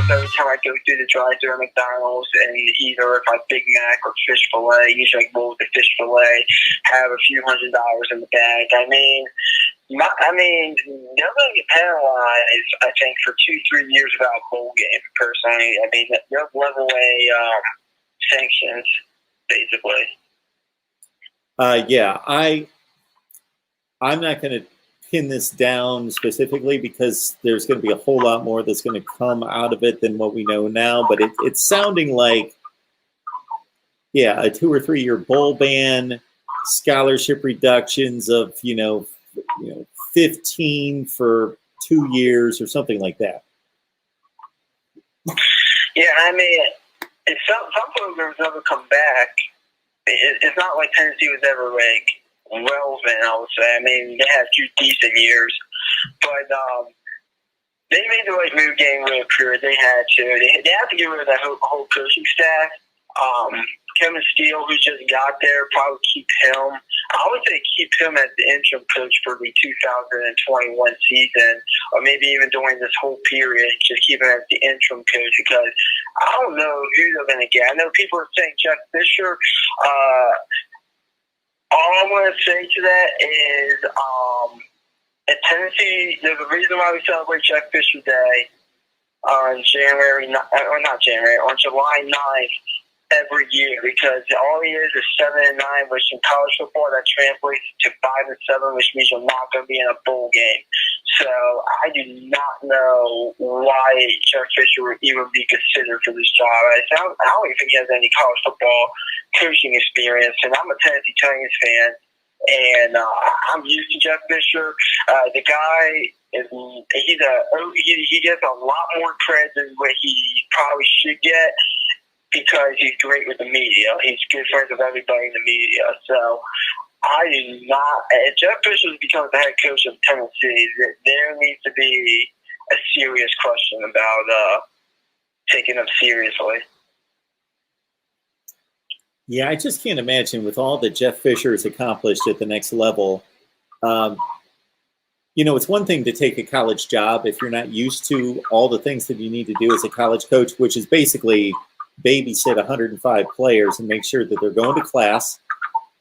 almost every time I go through the drive-thru at McDonald's, and either if I Big Mac or fish fillet, usually I go with the fish fillet, have a few $100s in the bag. I mean, they're going to get penalized, I think, for 2-3 years without a bowl game, personally. I mean, they're level A sanctions, basically. Yeah, I'm not going to pin this down specifically because there's going to be a whole lot more that's going to come out of it than what we know now. But it's sounding like, yeah, a 2 or 3 year bowl ban, scholarship reductions of 15 for 2 years or something like that. Yeah, I mean, if some programs never come back. It's not like Tennessee was ever like relevant, I would say. I mean, they had 2 decent years, but they made the right move getting rid of Pruitt. They had to. They had to get rid of that whole coaching staff. Kevin Steele, who just got there, probably keep him. I would say keep him as the interim coach for the 2021 season, or maybe even during this whole period, just keep him as the interim coach, because I don't know who they're going to get. I know people are saying Jeff Fisher. All I'm going to say to that is at Tennessee, there's a reason why we celebrate Jeff Fisher Day on on July 9th. Every year, because all he is 7-9, which in college football that translates to 5-7, which means you're not going to be in a bowl game. So I do not know why Jeff Fisher would even be considered for this job. I don't even think he has any college football coaching experience, and I'm a Tennessee Titans fan, and I'm used to Jeff Fisher. The guy he gets a lot more credit than what he probably should get, because he's great with the media. He's good friends with everybody in the media. So I do not. If Jeff Fisher becomes the head coach of Tennessee, there needs to be a serious question about taking him seriously. Yeah, I just can't imagine with all that Jeff Fisher has accomplished at the next level. It's one thing to take a college job if you're not used to all the things that you need to do as a college coach, which is basically babysit 105 players and make sure that they're going to class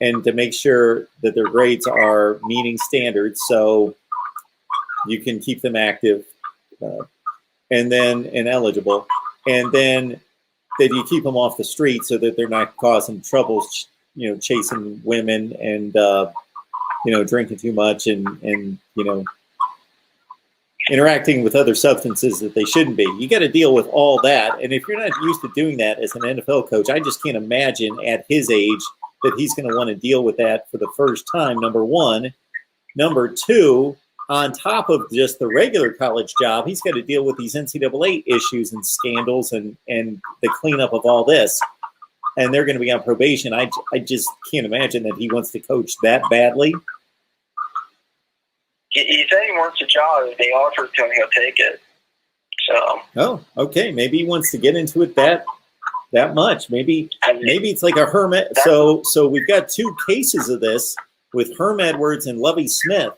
and to make sure that their grades are meeting standards so you can keep them active and eligible. And then that you keep them off the street so that they're not causing trouble, chasing women and, drinking too much and interacting with other substances that they shouldn't be. You got to deal with all that. And if you're not used to doing that as an NFL coach, I just can't imagine at his age that he's going to want to deal with that for the first time, number one. Number two, on top of just the regular college job, he's got to deal with these NCAA issues and scandals and the cleanup of all this. And they're going to be on probation. I just can't imagine that he wants to coach that badly. He said he wants a job. If they offer it to him, he'll take it. So. Oh, okay. Maybe he wants to get into it that much. Maybe it's like a Herm. So we've got 2 cases of this with Herm Edwards and Lovie Smith,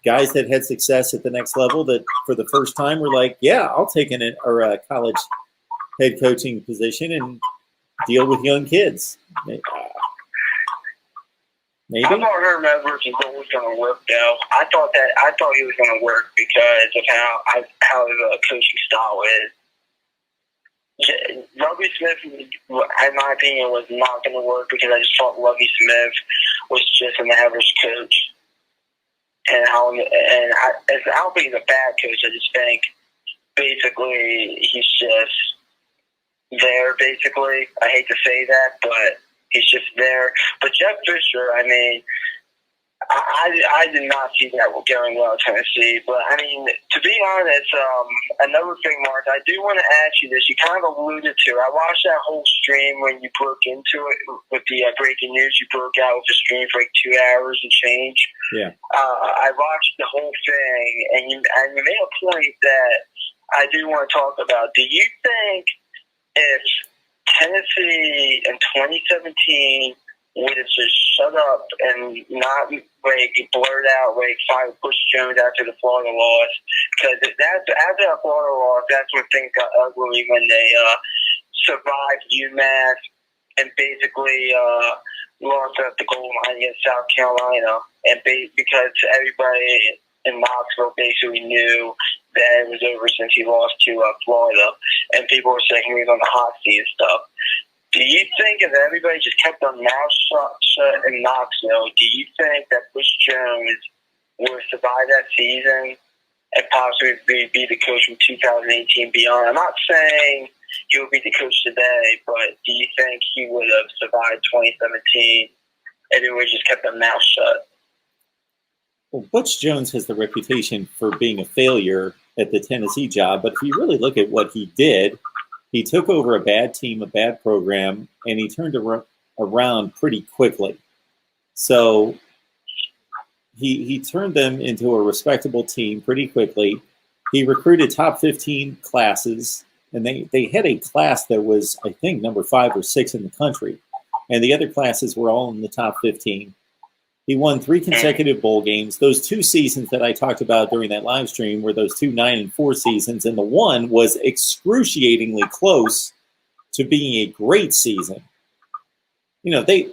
guys that had success at the next level that for the first time were like, yeah, I'll take a college head coaching position and deal with young kids. Maybe. I thought Herm Edwards was always going to work, though. I thought he was going to work because of how the coaching style is. Lovie Smith, in my opinion, was not going to work because I just thought Lovie Smith was just an average coach. And I don't think he's a bad coach. I just think basically he's just there. Basically, I hate to say that, but he's just there. But Jeff Fisher, I mean, I did not see that going well at Tennessee. But, I mean, to be honest, another thing, Mark, I do want to ask you this. You kind of alluded to it. I watched that whole stream when you broke into it with the breaking news. You broke out with the stream for like 2 hours and change. Yeah. I watched the whole thing, and you made a point that I do want to talk about. Do you think if Tennessee in 2017 would have just shut up and not he blurred out, fired Butch Jones after the Florida loss. Because after that Florida loss, that's when things got ugly, when they survived UMass and basically lost at the goal line against South Carolina. And because everybody in Knoxville basically knew that it was over since he lost to Florida. And people were saying he was on the hot seat and stuff. Do you think if everybody just kept their mouth shut in Knoxville, do you think that Butch Jones would survive that season and possibly be the coach from 2018 beyond? I'm not saying he would be the coach today, but do you think he would have survived 2017 if he would have just kept their mouth shut? Well, Butch Jones has the reputation for being a failure at the Tennessee job, but if you really look at what he did, he took over a bad team, a bad program, and he turned around pretty quickly. So he turned them into a respectable team pretty quickly. He recruited top 15 classes, and they had a class that was, I think, number 5 or 6 in the country, and the other classes were all in the top 15. He won 3 consecutive bowl games. Those 2 seasons that I talked about during that live stream were those 2 9-4 seasons, and the one was excruciatingly close to being a great season. You know, they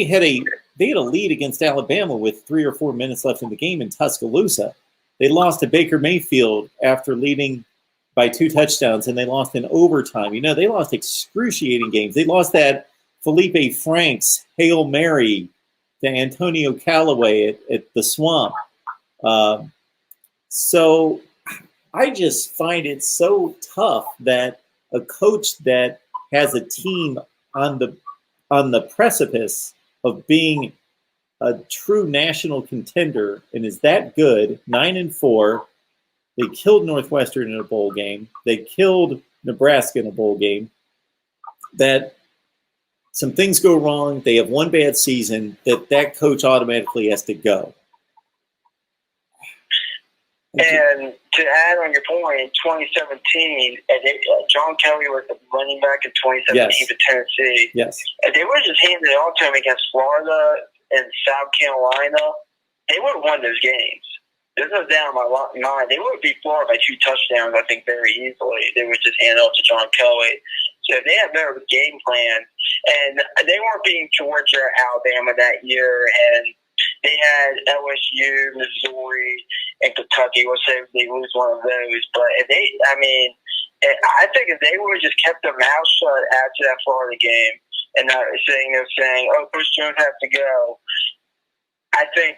had a lead against Alabama with 3 or 4 minutes left in the game in Tuscaloosa. They lost to Baker Mayfield after leading by 2 touchdowns, and they lost in overtime. You know, they lost excruciating games. They lost that Felipe Franks Hail Mary to Antonio Callaway at the Swamp. So I just find it so tough that a coach that has a team on the precipice of being a true national contender and is that good, 9-4, they killed Northwestern in a bowl game, they killed Nebraska in a bowl game, that some things go wrong, they have one bad season, that coach automatically has to go. And to add on your point, in 2017, John Kelly was the running back in 2017 for Tennessee. Yes. And they would have just handed it all to him against Florida and South Carolina. They would have won those games. There's no doubt in my mind. They would have beat Florida by 2 touchdowns, I think, very easily. They would just hand it off to John Kelly. So they had better game plan. And they weren't beating Georgia or Alabama that year. And they had LSU, Missouri, and Kentucky. Let's say they lose one of those. But I think if they would have just kept their mouth shut after that Florida game and not saying, oh, Butch Jones has to go, I think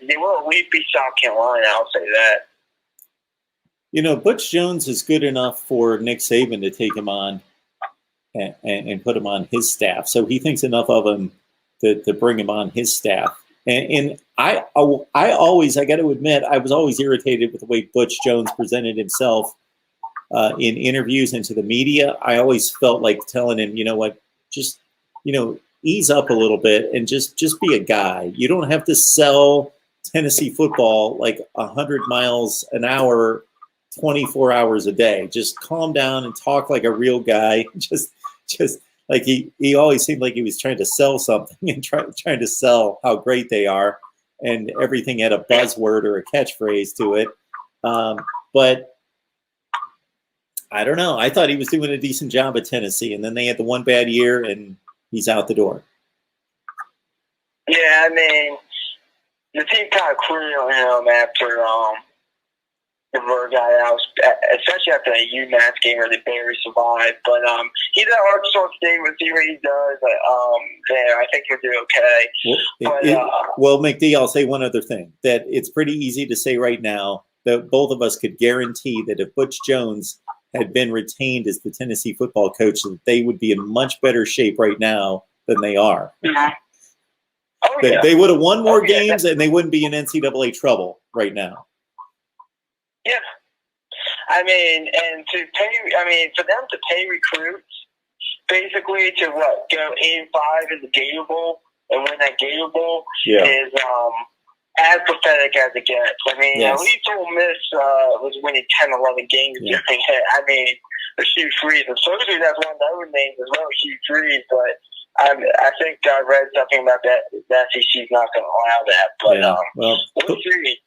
they will at least beat South Carolina. I'll say that. You know, Butch Jones is good enough for Nick Saban to take him on and put him on his staff. So he thinks enough of him to bring him on his staff. And I got to admit, I was always irritated with the way Butch Jones presented himself in interviews and to the media. I always felt like telling him, you know what, just, ease up a little bit and just be a guy. You don't have to sell Tennessee football like 100 miles an hour, 24 hours a day. Just calm down and talk like a real guy. Just like he always seemed like he was trying to sell something and trying to sell how great they are, and everything had a buzzword or a catchphrase to it. But I don't know. I thought he was doing a decent job at Tennessee, and then they had the one bad year, and he's out the door. Yeah, I mean, the team kind of quit on him after the Bird got out, especially after that UMass game where they barely survived. But he's at Arkansas State. We'll see what he does there. I think he'll do okay. Well, McD, I'll say one other thing, that it's pretty easy to say right now that both of us could guarantee that if Butch Jones had been retained as the Tennessee football coach, that they would be in much better shape right now than they are. Mm-hmm. Oh, yeah. They would have won more games, and they wouldn't be in NCAA trouble right now. Yeah. I mean, and for them to pay recruits, basically to go 8-5 in the Gator Bowl and win that Gator Bowl is as pathetic as it gets. I mean, at least Ole Miss was winning 10, 11 games. Yeah. I mean, the Hugh Freeze, and supposedly that's one of the other names as well, Hugh Freeze. But I think I read something about that. The SEC's not going to allow that, but Yeah, well, we'll see.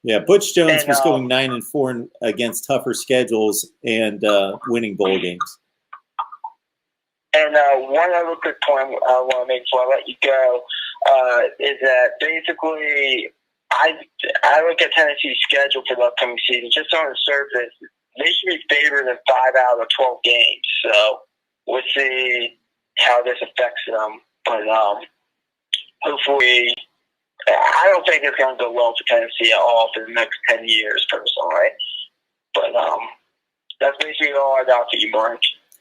yeah, Butch Jones And, was going 9-4 against tougher schedules and winning bowl games. And one other quick point I want to make before I let you go is that basically I look at Tennessee's schedule for the upcoming season. Just on the surface, they should be favored in 5 out of 12 games. So we'll see how this affects them. But hopefully, I don't think it's going to go well for Tennessee at all for the next 10 years, personally. But that's basically all I got for you, Mark.